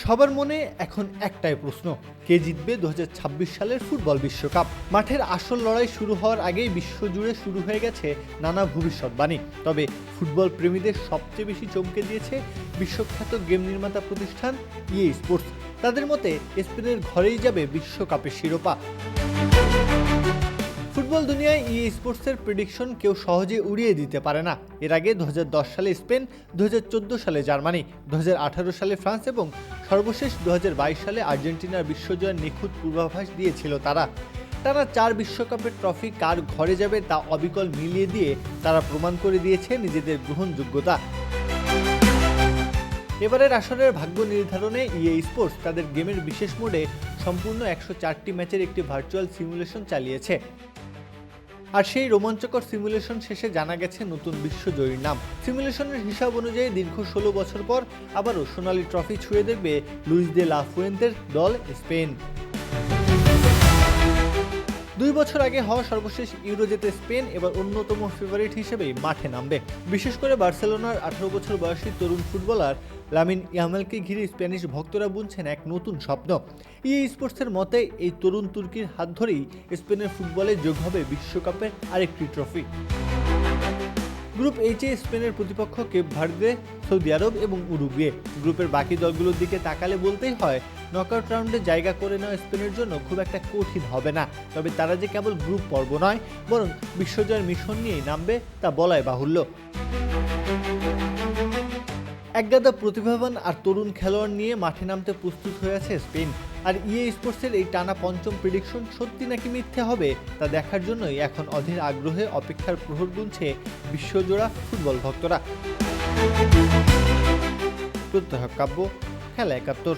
সবার মনে এখন একটাই প্রশ্ন, কে জিতবে 2026 সালের ফুটবল বিশ্বকাপ। মাঠের আসল লড়াই শুরু হওয়ার আগেই বিশ্বজুড়ে শুরু হয়ে গেছে নানা ভবিষ্যৎবাণী। তবে ফুটবল প্রেমীদের সবচেয়ে বেশি চমকে দিয়েছে বিশ্বখ্যাত গেম নির্মাতা প্রতিষ্ঠান EA স্পোর্টস। তাদের মতে স্পেনের ঘরেই যাবে বিশ্বকাপের শিরোপা। ফুটবল দুনিয়ায় EA স্পোর্টসের প্রেডিকশন কেউ সহজে উড়িয়ে দিতে পারে না। এর আগে 2010 সালে স্পেন, 2014 সালে জার্মানি, 2018 সালে ফ্রান্স এবং সর্বশেষ 2022 সালে আর্জেন্টিনার বিশ্বজয়ের নিখুঁত পূর্বাভাস দিয়েছিল তারা। টানা 4 বিশ্বকাপের ট্রফি কার ঘরে যাবে তা অবিকল মিলিয়ে দিয়ে তারা প্রমাণ করে দিয়েছে নিজেদের গ্রহণযোগ্যতা। এবারের আসরের ভাগ্য নির্ধারণে EA স্পোর্টস তাদের গেমের বিশেষ মোডে সম্পূর্ণ 104টি ম্যাচের একটি ভার্চুয়াল সিমুলেশন চালিয়েছে। আর সেই রোমাঞ্চকর সিমুলেশন শেষে জানা গেছে নতুন বিশ্বজয়ীর নাম। সিমুলেশনের হিসাব অনুযায়ী দীর্ঘ 16 বছর পর আবারও সোনালি ট্রফি ছুঁয়ে দেখবে লুইস দে লা ফুয়েন্তের দল স্পেন। 2 বছর আগে হওয়া সর্বশেষ ইউরো জেতে স্পেন এবার অন্যতম ফেভারিট হিসেবেই মাঠে নামবে। বিশেষ করে বার্সেলোনার 18 বছর বয়সী তরুণ ফুটবলার লামিন ইয়ামালকে ঘিরে স্প্যানিশ ভক্তরা বুনছেন এক নতুন স্বপ্ন। EA স্পোর্টসের মতে এই তরুণ তুর্কির হাত ধরেই স্পেনের ফুটবলে যোগ হবে বিশ্বকাপের আরেকটি ট্রফি। গ্রুপ এইচে স্পেনের প্রতিপক্ষ কেপ ভার্দে, সৌদি আরব এবং উরুগুয়ে। গ্রুপের বাকি দলগুলোর দিকে তাকালে বলতেই হয় নকআউট রাউন্ডে জায়গা করে নেওয়া স্পেনের জন্য খুব একটা কঠিন হবে না। তবে তারা যে কেবল গ্রুপ পর্ব নয়, বরং বিশ্বজয়ের মিশন নিয়েই নামবে তা বলাই বাহুল্য। একগাদা প্রতিভাবান আর তরুণ খেলোয়াড় নিয়ে মাঠে নামতে প্রস্তুত হয়ে আছে স্পেন। আর EA স্পোর্টসের এই টানা পঞ্চম প্রেডিকশন সত্যি নাকি মিথ্যে হবে তা দেখার জন্যই এখন অধীর আগ্রহে অপেক্ষার প্রহর গুনছে বিশ্বজোড়া ফুটবল ভক্তরা। প্রত্যহ কাব্য, খেলা 71।